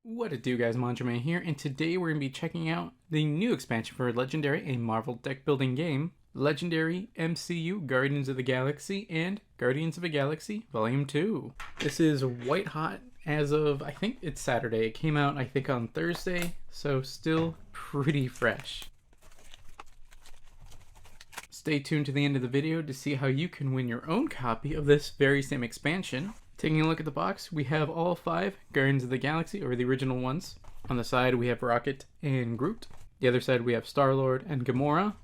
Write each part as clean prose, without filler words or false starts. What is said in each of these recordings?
What it do, guys? Manjoume here, and today we're going to be checking out the new expansion for Legendary, a Marvel deck building game, Legendary MCU Guardians of the Galaxy and Guardians of the Galaxy Volume 2. This is white hot as of, I think it's Saturday. It came out, I think, on Thursday, so still pretty fresh. Stay tuned to the end of the video to see how you can win your own copy of this very same expansion. Taking a look at the box, we have all 5 Guardians of the Galaxy, or the original ones. On the side, we have Rocket and Groot. The other side, we have Star-Lord and Gamora.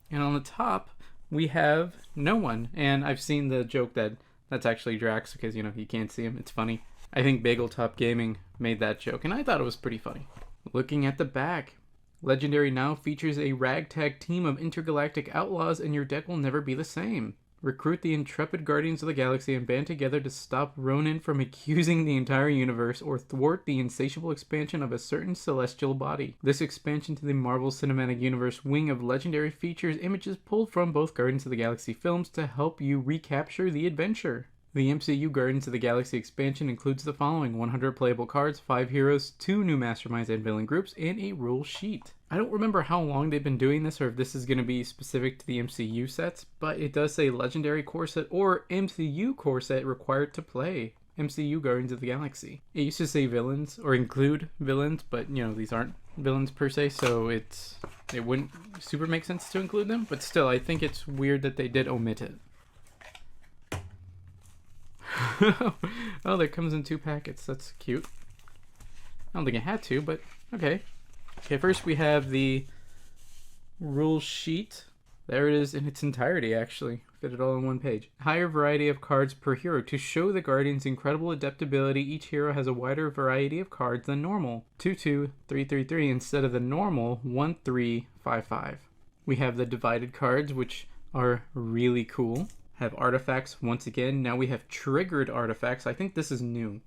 And on the top, we have no one. And I've seen the joke that that's actually Drax, because, you know, you can't see him. It's funny. I think Bagel Top Gaming made that joke, and I thought it was pretty funny. Looking at the back, Legendary now features a ragtag team of intergalactic outlaws, and your deck will never be the same. Recruit the intrepid Guardians of the Galaxy and band together to stop Ronan from accusing the entire universe or thwart the insatiable expansion of a certain celestial body. This expansion to the Marvel Cinematic Universe wing of Legendary features images pulled from both Guardians of the Galaxy films to help you recapture the adventure. The MCU Guardians of the Galaxy expansion includes the following: 100 playable cards, 5 heroes, 2 new masterminds and villain groups, and a rule sheet. I don't remember how long they've been doing this or if this is going to be specific to the MCU sets, but it does say Legendary core set or MCU core set required to play MCU Guardians of the Galaxy. It used to say villains or include villains, but you know, these aren't villains per se, so it wouldn't super make sense to include them, but still, I think it's weird that they did omit it. Oh, that comes in 2 packets. That's cute. I don't think it had to, but okay. Okay, first we have the rule sheet. There it is in its entirety, actually. Fit it all on one page. Higher variety of cards per hero. To show the Guardians' incredible adaptability, each hero has a wider variety of cards than normal. 2/2, 3/3/3 instead of the normal 1/3/5/5. We have the divided cards, which are really cool. Have artifacts once again. Now we have triggered artifacts. I think this is new.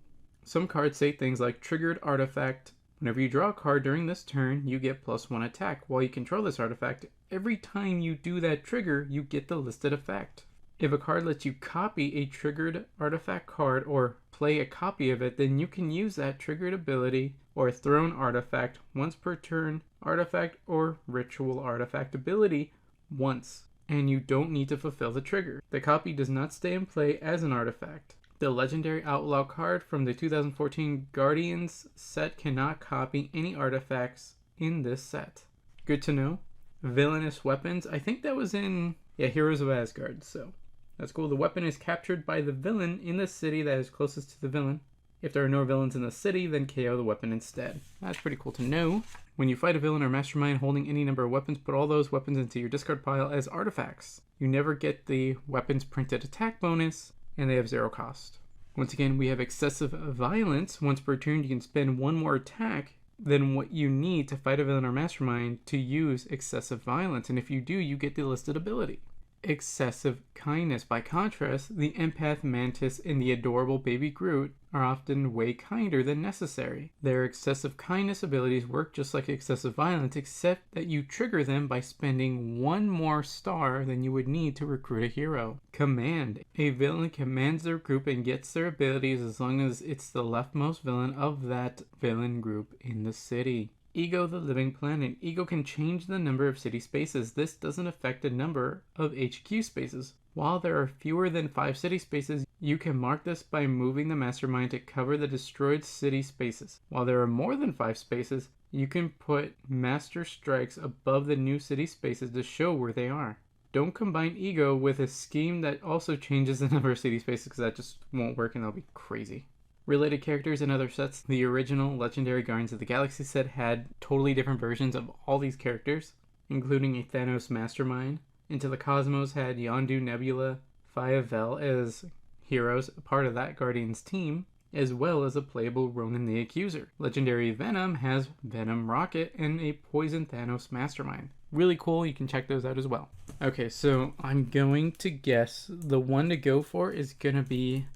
Some cards say things like triggered artifact. Whenever you draw a card during this turn, you get +1 attack. While you control this artifact, every time you do that trigger, you get the listed effect. If a card lets you copy a triggered artifact card or play a copy of it, then you can use that triggered ability or thrown artifact once per turn, artifact or ritual artifact ability once, and you don't need to fulfill the trigger. The copy does not stay in play as an artifact. The Legendary Outlaw card from the 2014 Guardians set cannot copy any artifacts in this set. Good to know. Villainous weapons. I think that was in, Heroes of Asgard, so that's cool. The weapon is captured by the villain in the city that is closest to the villain. If there are no villains in the city, then KO the weapon instead. That's pretty cool to know. When you fight a villain or mastermind holding any number of weapons, put all those weapons into your discard pile as artifacts. You never get the weapons printed attack bonus, and they have 0 cost. Once again, we have excessive violence. Once per turn, you can spend 1 more attack than what you need to fight a villain or mastermind to use excessive violence, and if you do, you get the listed ability. Excessive kindness. By contrast, the empath Mantis and the adorable baby Groot are often way kinder than necessary. Their excessive kindness abilities work just like excessive violence, except that you trigger them by spending 1 more star than you would need to recruit a hero. Command. A villain commands their group and gets their abilities as long as it's the leftmost villain of that villain group in the city. Ego, the living planet. Ego can change the number of city spaces. This doesn't affect the number of HQ spaces. While there are fewer than 5 city spaces, you can mark this by moving the mastermind to cover the destroyed city spaces. While there are more than 5 spaces, you can put master strikes above the new city spaces to show where they are. Don't combine Ego with a scheme that also changes the number of city spaces, because that just won't work and that'll be crazy. Related characters and other sets. The original Legendary Guardians of the Galaxy set had totally different versions of all these characters, including a Thanos mastermind. Into the Cosmos had Yondu, Nebula, Phayavel as heroes, a part of that Guardians team, as well as a playable Ronan the Accuser. Legendary Venom has Venom Rocket and a Poison Thanos mastermind. Really cool, you can check those out as well. Okay, so I'm going to guess the one to go for is going to be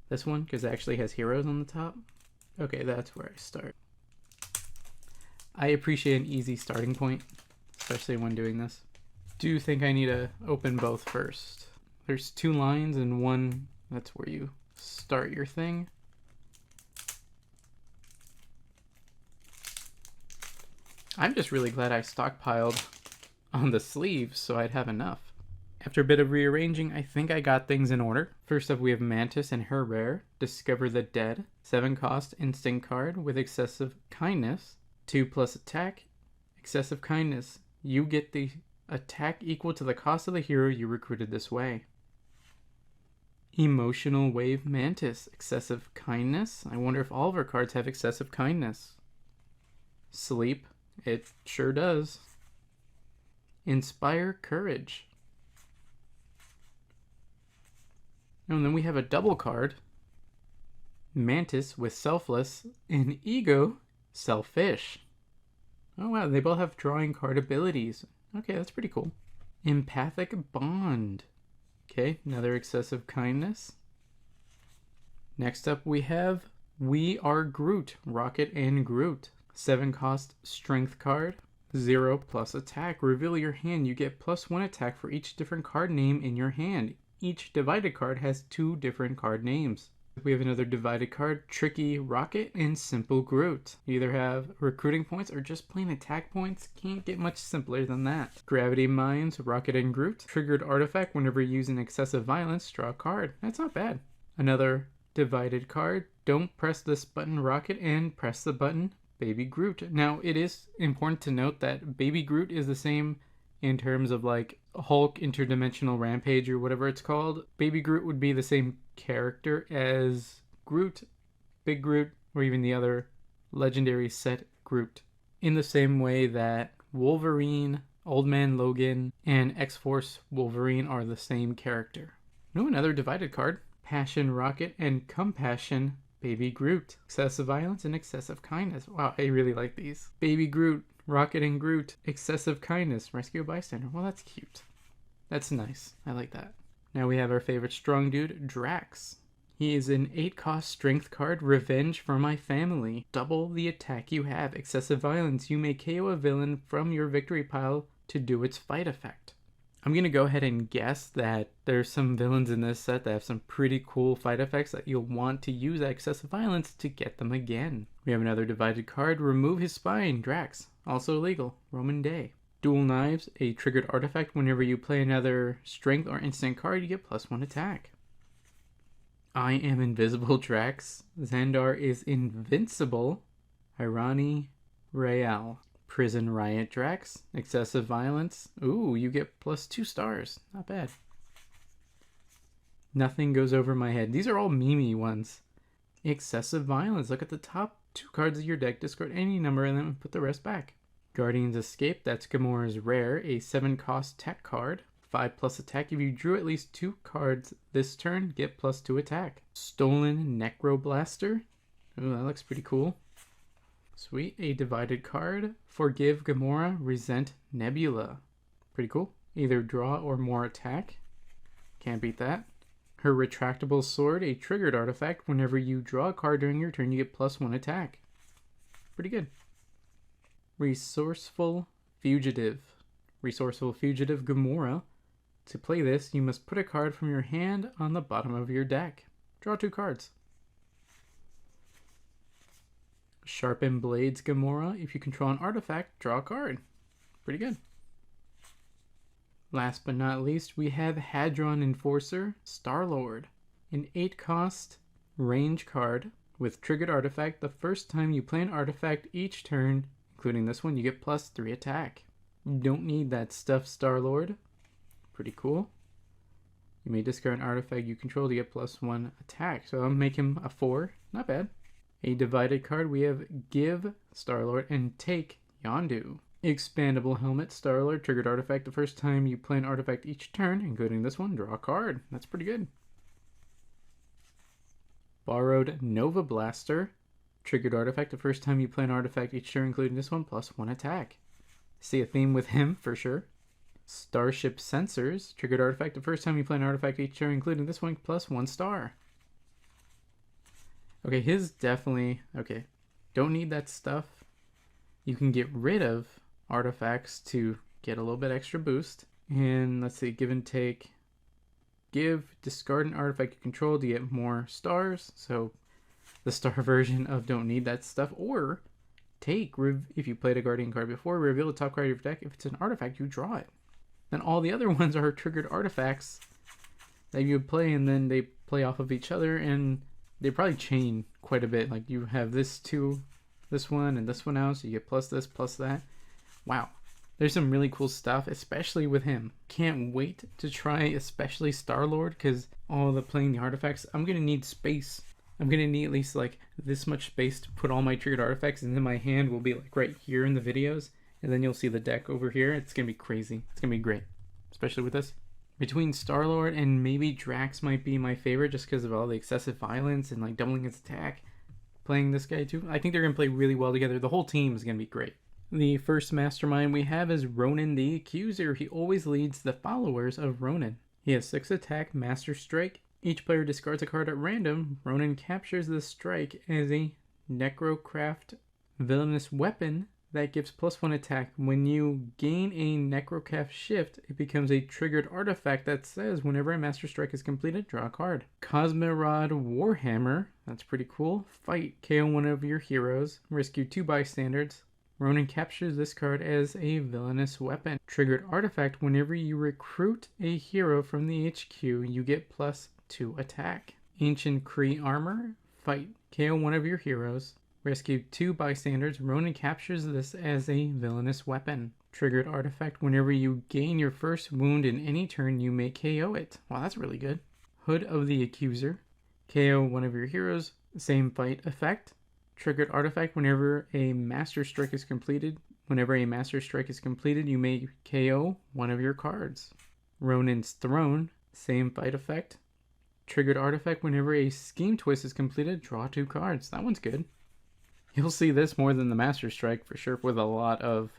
this one, because it actually has heroes on the top. Okay, that's where I start. I appreciate an easy starting point, especially when doing this. Do think I need to open both first. There's 2 lines and one, that's where you start your thing. I'm just really glad I stockpiled on the sleeves so I'd have enough. After a bit of rearranging, I think I got things in order. First up, we have Mantis and her rare, Discover the Dead. 7 cost instinct card with excessive kindness. 2+ attack, excessive kindness. You get the attack equal to the cost of the hero you recruited this way. Emotional Wave Mantis, excessive kindness. I wonder if all of our cards have excessive kindness. Sleep, it sure does. Inspire Courage. And then we have a double card. Mantis with Selfless and Ego Selfish. Oh wow, they both have drawing card abilities. Okay, that's pretty cool. Empathic Bond. Okay, another excessive kindness. Next up we have We Are Groot, Rocket and Groot. 7 cost strength card, 0+ attack. Reveal your hand. You get +1 attack for each different card name in your hand. Each divided card has 2 different card names. We have another divided card, Tricky Rocket and Simple Groot. You either have recruiting points or just plain attack points. Can't get much simpler than that. Gravity Mines, Rocket and Groot. Triggered artifact whenever using excessive violence, draw a card. That's not bad. Another divided card, Don't Press This Button Rocket and Press the Button Baby Groot. Now, it is important to note that Baby Groot is the same in terms of like Hulk Interdimensional Rampage or whatever it's called. Baby Groot would be the same character as Groot, Big Groot, or even the other legendary set Groot. In the same way that Wolverine, Old Man Logan, and X-Force Wolverine are the same character. No, another divided card. Passion Rocket and Compassion Baby Groot. Excessive violence and excessive kindness. Wow, I really like these. Baby Groot, Rocket and Groot, excessive kindness, rescue a bystander. Well, that's cute. That's nice. I like that. Now we have our favorite strong dude, Drax. He is an 8 cost strength card, Revenge for My Family. Double the attack you have. Excessive violence. You may KO a villain from your victory pile to do its fight effect. I'm going to go ahead and guess that there's some villains in this set that have some pretty cool fight effects that you'll want to use that excessive violence to get them again. We have another divided card, Remove His Spine, Drax. Also illegal, Roman Day. Dual Knives, a triggered artifact. Whenever you play another strength or instant card, you get +1 attack. I Am Invisible, Drax. Xandar is Invincible, Irani Real. Prison Riot, Drax. Excessive violence. Ooh, you get +2 stars. Not bad. Nothing Goes Over My Head. These are all Mimi ones. Excessive violence. Look at the top 2 cards of your deck. Discard any number and then put the rest back. Guardian's Escape. That's Gamora's rare. A 7 cost tech card. 5+ attack. If you drew at least 2 cards this turn, get +2 attack. Stolen Necroblaster. Ooh, that looks pretty cool. Sweet. A divided card. Forgive Gamora, Resent Nebula. Pretty cool. Either draw or more attack. Can't beat that. Her Retractable Sword, a triggered artifact. Whenever you draw a card during your turn, you get +1 attack. Pretty good. Resourceful Fugitive. Resourceful Fugitive Gamora. To play this, you must put a card from your hand on the bottom of your deck. Draw 2 cards. Sharpen Blades Gamora. If you control an artifact, draw a card. Pretty good. Last but not least, we have Hadron Enforcer, Star-Lord. An 8 cost range card with triggered artifact. The first time you play an artifact each turn, including this one, you get +3 attack. You don't need that stuff, Star-Lord. Pretty cool. You may discard an artifact you control to get +1 attack. So I'll make him a 4. Not bad. A divided card, we have Give Star-Lord and Take Yondu. Expandable Helmet, Star-Lord, triggered artifact. The first time you play an artifact each turn, including this one, draw a card. That's pretty good. Borrowed Nova Blaster, triggered artifact. The first time you play an artifact each turn, including this one, +1 attack. See a theme with him for sure. Starship Sensors, triggered artifact. The first time you play an artifact each turn, including this one, +1 star. Okay, his definitely... Okay, don't need that stuff. You can get rid of artifacts to get a little bit extra boost. And let's see, give and take. Give, discard an artifact you control to get more stars. So the star version of don't need that stuff. Or if you played a Guardian card before, reveal the top card of your deck. If it's an artifact, you draw it. Then all the other ones are triggered artifacts that you would play, and then they play off of each other, and they probably chain quite a bit. Like you have this one and this one out, so you get plus this, plus that. Wow. There's some really cool stuff, especially with him. Can't wait to try, especially Star-Lord, because all the playing the artifacts, I'm going to need space. I'm going to need at least like this much space to put all my triggered artifacts, and then my hand will be like right here in the videos, and then you'll see the deck over here. It's going to be crazy. It's going to be great, especially with this. Between Star-Lord and maybe Drax might be my favorite just because of all the excessive violence and like doubling its attack. Playing this guy too. I think they're going to play really well together. The whole team is going to be great. The first mastermind we have is Ronan the Accuser. He always leads the followers of Ronan. He has 6 attack, Master Strike. Each player discards a card at random. Ronan captures the strike as a Necrocraft villainous weapon that gives +1 attack. When you gain a Necrocraft shift, it becomes a triggered artifact that says whenever a Master Strike is completed, draw a card. Cosmerod Warhammer, that's pretty cool. Fight, KO one of your heroes, rescue 2 bystanders. Ronan captures this card as a villainous weapon. Triggered artifact, whenever you recruit a hero from the HQ, you get +2 attack. Ancient Kree Armor, fight, KO one of your heroes. Rescue 2 bystanders. Ronan captures this as a villainous weapon. Triggered artifact, whenever you gain your first wound in any turn, you may KO it. Wow, that's really good. Hood of the Accuser. KO one of your heroes. Same fight effect. Triggered artifact, whenever a Master Strike is completed. Whenever a Master Strike is completed, you may KO one of your cards. Ronan's Throne. Same fight effect. Triggered artifact, whenever a Scheme Twist is completed, draw 2 cards. That one's good. You'll see this more than the Master Strike for sure with a lot of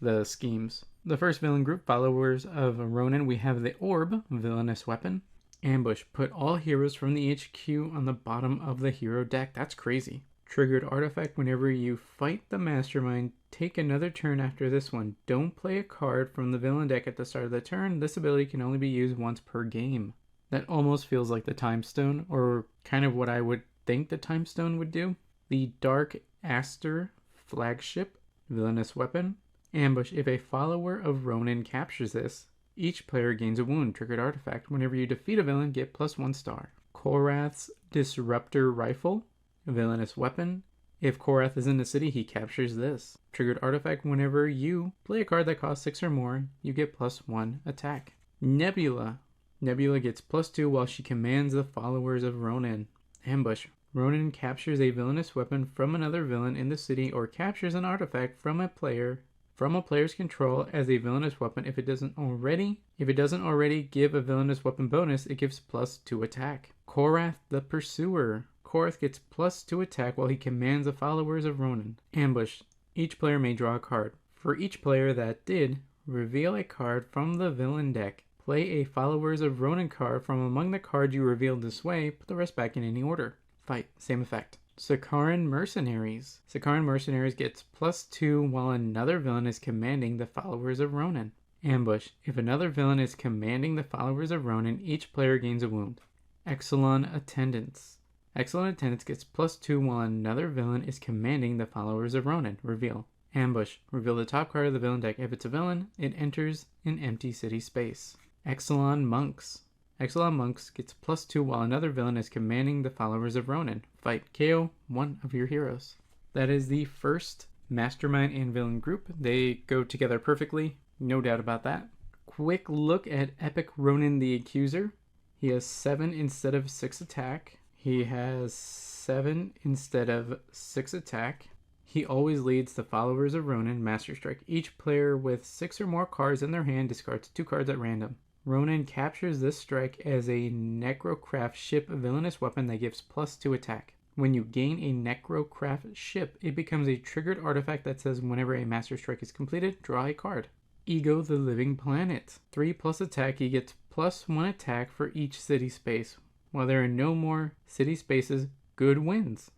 the schemes. The first villain group, followers of Ronan, we have the Orb, villainous weapon. Ambush, put all heroes from the HQ on the bottom of the hero deck. That's crazy. Triggered artifact, whenever you fight the Mastermind, take another turn after this one. Don't play a card from the villain deck at the start of the turn. This ability can only be used once per game. That almost feels like the Time Stone, or kind of what I would think the Time Stone would do. The Dark Aster flagship, villainous weapon. Ambush, if a follower of Ronan captures this, each player gains a wound. Triggered artifact, whenever you defeat a villain, get +1 star. Korath's Disruptor Rifle, villainous weapon. If Korath is in the city, he captures this. Triggered artifact, whenever you play a card that costs 6 or more, you get +1 attack. Nebula. Nebula gets +2 while she commands the followers of Ronan. Ambush. Ronan captures a villainous weapon from another villain in the city or captures an artifact from a player's control as a villainous weapon. If it doesn't already give a villainous weapon bonus, it gives +2 attack. Korath the Pursuer. Korath gets +2 attack while he commands the followers of Ronan. Ambush. Each player may draw a card. For each player that did, reveal a card from the villain deck. Play a followers of Ronan card from among the cards you revealed this way, put the rest back in any order. Fight, same effect. Sakaran Mercenaries. Sakaran Mercenaries gets +2 while another villain is commanding the followers of Ronan. Ambush. If another villain is commanding the followers of Ronan, each player gains a wound. Exelon Attendants. Exelon Attendants gets +2 while another villain is commanding the followers of Ronan. Reveal. Ambush. Reveal the top card of the villain deck. If it's a villain, it enters an empty city space. Exelon Monks. Exelon Monks gets +2 while another villain is commanding the followers of Ronan. Fight, KO one of your heroes. That is the first mastermind and villain group. They go together perfectly, no doubt about that. Quick look at Epic Ronan the Accuser. He has 7 instead of 6 attack. He has 7 instead of 6 attack. He always leads the followers of Ronan, Master Strike. Each player with 6 or more cards in their hand discards 2 cards at random. Ronan captures this strike as a Necrocraft ship villainous weapon that gives +2 attack. When you gain a Necrocraft ship, it becomes a triggered artifact that says whenever a Master Strike is completed, draw a card. Ego the Living Planet. 3+ attack, he gets +1 attack for each city space. While there are no more city spaces, good wins.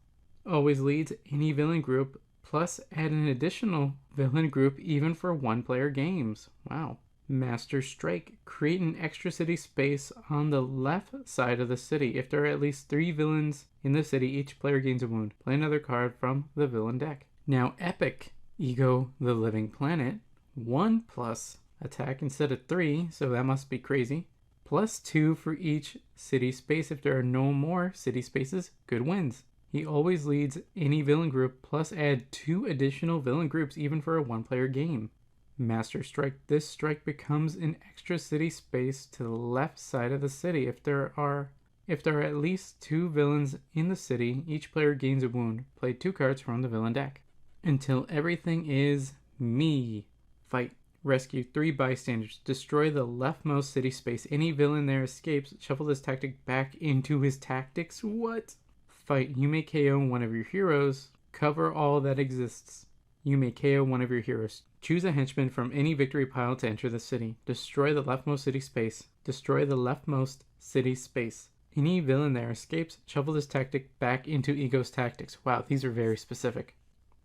Always leads any villain group, plus add an additional villain group even for 1-player games. Wow. Master Strike. Create an extra city space on the left side of the city. If there are at least 3 villains in the city, each player gains a wound. Play another card from the villain deck. Now Epic Ego the Living Planet, 1 plus attack instead of 3, so that must be crazy. +2 for each city space. If there are no more city spaces, good wins. He always leads any villain group, plus add 2 additional villain groups even for a 1-player game. Master Strike. This strike becomes an extra city space to the left side of the city. If there are at least 2 villains in the city, each player gains a wound. Play 2 cards from the villain deck. Until everything is me. Fight. Rescue 3 bystanders. Destroy the leftmost city space. Any villain there escapes. Shuffle this tactic back into his tactics. What? Fight. You may KO one of your heroes. Cover all that exists. You may KO one of your heroes. Choose a henchman from any victory pile to enter the city. Destroy the leftmost city space. Destroy the leftmost city space. Any villain there escapes. Shuffle this tactic back into Ego's tactics. Wow, these are very specific.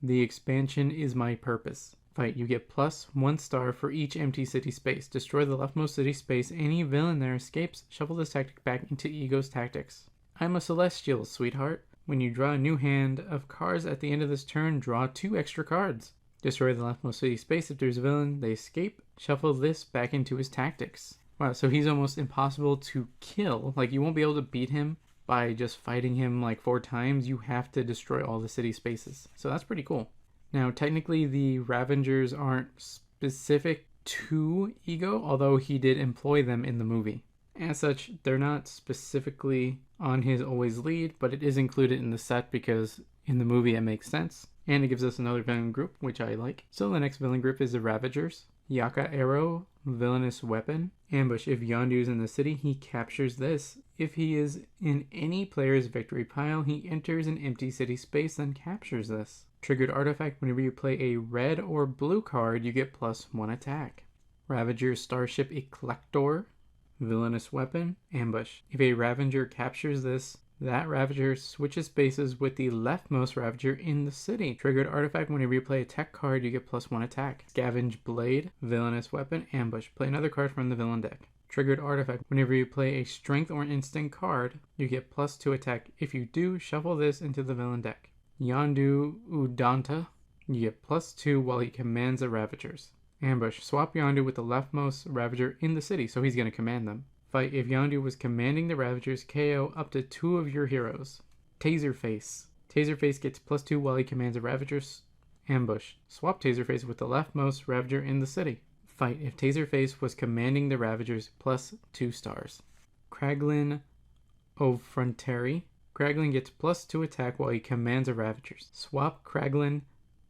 The expansion is my purpose. Fight. You get +1 star for each empty city space. Destroy the leftmost city space. Any villain there escapes. Shuffle this tactic back into Ego's tactics. I'm a celestial, sweetheart. When you draw a new hand of cards at the end of this turn, draw 2 extra cards. Destroy the leftmost city space. If there's a villain, they escape. Shuffle this back into his tactics. Wow, so he's almost impossible to kill. Like, you won't be able to beat him by just fighting him like 4 times. You have to destroy all the city spaces. So that's pretty cool. Now, technically, the Ravengers aren't specific to Ego, although he did employ them in the movie. As such, they're not specifically on his always lead, but it is included in the set because in the movie it makes sense. And it gives us another villain group, which I like. So the next villain group is the Ravagers. Yaka Arrow, Villainous Weapon. Ambush. If Yondu is in the city, he captures this. If he is in any player's victory pile, he enters an empty city space, then captures this. Triggered artifact. Whenever you play a red or blue card, you get +1 attack. Ravager Starship Eclector. Villainous Weapon. Ambush. If a Ravager captures this, that Ravager switches spaces with the leftmost Ravager in the city. Triggered artifact. Whenever you play a tech card, you get +1 attack. Scavenge Blade. Villainous Weapon. Ambush. Play another card from the villain deck. Triggered artifact. Whenever you play a strength or instinct card, you get +2 attack. If you do, shuffle this into the villain deck. Yondu Udanta. You get +2 while he commands the Ravagers. Ambush. Swap Yondu with the leftmost Ravager in the city, so he's going to command them. Fight. If Yondu was commanding the Ravagers, KO up to 2 of your heroes. Taserface. Taserface gets +2 while he commands the Ravagers. Ambush. Swap Taserface with the leftmost Ravager in the city. Fight. If Taserface was commanding the Ravagers, +2 stars. Kraglin O'Fronteri. Kraglin gets +2 attack while he commands the Ravagers. Swap Kraglin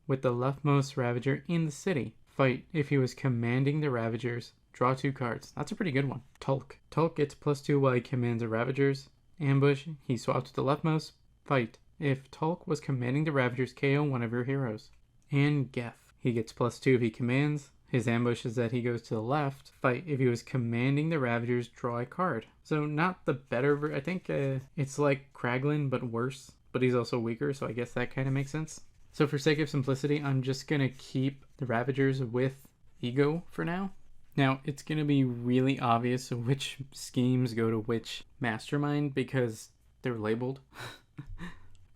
with the leftmost Ravager in the city. Fight. If he was commanding the Ravagers, draw 2 cards. That's a pretty good one. Tulk. Tulk gets +2 while he commands the Ravagers. Ambush. He swaps with the leftmost. Fight. If Tulk was commanding the Ravagers, KO one of your heroes. And Geth. He gets +2 if he commands. His ambush is that he goes to the left. Fight. If he was commanding the Ravagers, draw a card. So not the better, I think it's like Kraglin, but worse. But he's also weaker, so I guess that kind of makes sense. So for sake of simplicity, I'm just going to keep the Ravagers with Ego for now. Now, it's going to be really obvious which schemes go to which mastermind because they're labeled.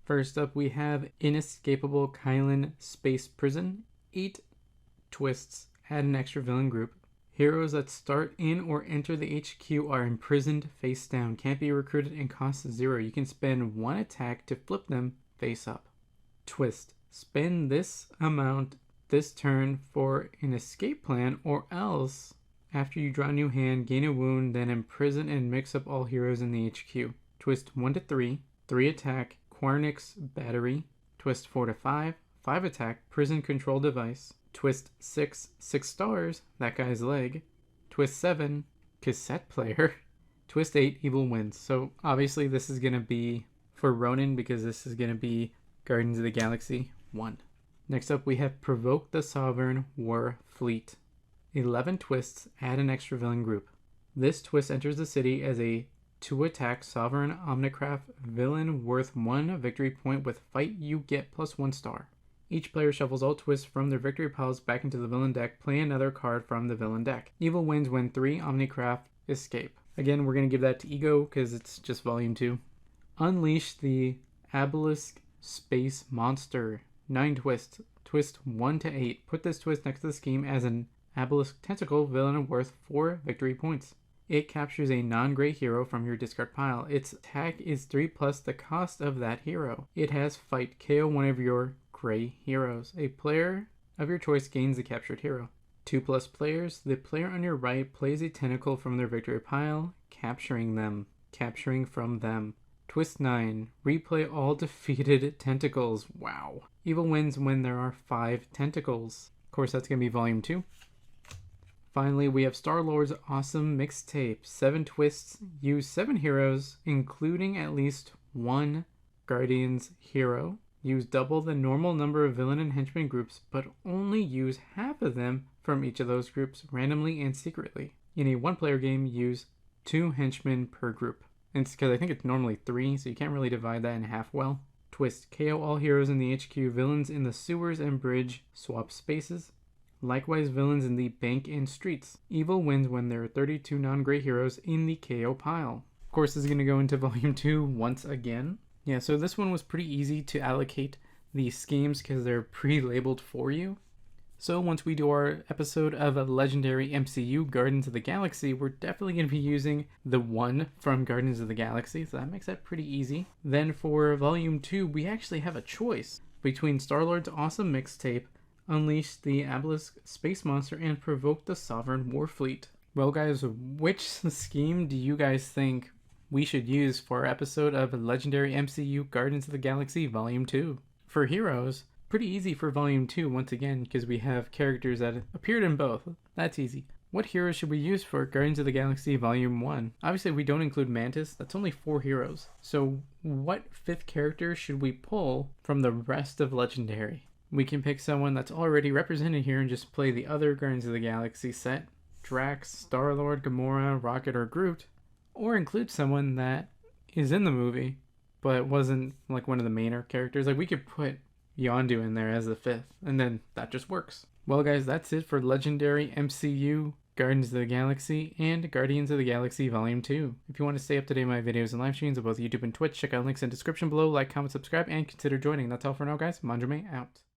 First up, we have Inescapable Kylan Space Prison. 8 twists. Add an extra villain group. Heroes that start in or enter the HQ are imprisoned face down. Can't be recruited and costs 0. You can spend 1 attack to flip them face up. Twist. Spend this amount this turn for an escape plan, or else after you draw a new hand, gain a wound, then imprison and mix up all heroes in the HQ. Twist 1 to 3, 3 attack, Quarnix Battery. Twist 4 to 5, 5 attack, Prison Control Device. Twist 6, 6 stars, that guy's leg. Twist 7, Cassette Player. Twist 8, Evil Winds. So obviously this is going to be for Ronin because this is going to be Guardians of the Galaxy 1. Next up we have Provoke the Sovereign War Fleet. 11 twists, add an extra villain group. This twist enters the city as a 2-attack Sovereign Omnicraft villain worth 1 victory point. With fight you get +1 star. Each player shuffles all twists from their victory piles back into the villain deck. Play another card from the villain deck. Evil wins when 3 Omnicraft escape. Again, we're going to give that to Ego because it's just volume 2. Unleash the Obelisk Space Monster. 9 twists. Twist 1 to 8. Put this twist next to the scheme as an Obelisk Tentacle villain worth 4 victory points. It captures a non-gray hero from your discard pile. Its attack is 3 plus the cost of that hero. It has Fight. KO one of your gray heroes. A player of your choice gains the captured hero. 2+ players. The player on your right plays a tentacle from their victory pile, capturing them. Capturing from them. Twist 9. Replay all defeated tentacles. Wow. Evil wins when there are 5 tentacles. Of course, that's going to be Volume 2. Finally, we have Star-Lord's awesome mixtape. 7 twists. Use 7 heroes, including at least 1 Guardians hero. Use double the normal number of villain and henchman groups, but only use half of them from each of those groups randomly and secretly. In a 1-player game, use 2 henchmen per group. And it's because I think it's normally 3, so you can't really divide that in half well. Twist. KO all heroes in the HQ, villains in the sewers and bridge, swap spaces. Likewise, villains in the bank and streets. Evil wins when there are 32 non-gray heroes in the KO pile. Of course, this is going to go into Volume 2 once again. Yeah, so this one was pretty easy to allocate the schemes because they're pre-labeled for you. So once we do our episode of a legendary MCU, Guardians of the Galaxy, we're definitely going to be using the one from Guardians of the Galaxy, so that makes that pretty easy. Then for Volume 2, we actually have a choice between Star-Lord's awesome mixtape, Unleash the Obelisk Space Monster, and Provoke the Sovereign Warfleet. Well guys, which scheme do you guys think we should use for our episode of Legendary MCU Guardians of the Galaxy Volume 2? For heroes, pretty easy for Volume 2 once again because we have characters that appeared in both. That's easy. What heroes should we use for Guardians of the Galaxy Volume 1? Obviously we don't include Mantis, that's only 4 heroes. So what 5th character should we pull from the rest of Legendary? We can pick someone that's already represented here and just play the other Guardians of the Galaxy set. Drax, Star-Lord, Gamora, Rocket, or Groot. Or include someone that is in the movie, but wasn't like one of the main characters. Like we could put Yondu in there as the 5th, and then that just works. Well guys, that's it for Legendary MCU, Guardians of the Galaxy, and Guardians of the Galaxy Volume 2. If you want to stay up to date with my videos and live streams on both YouTube and Twitch, check out links in the description below, like, comment, subscribe, and consider joining. That's all for now guys, Manjoume out.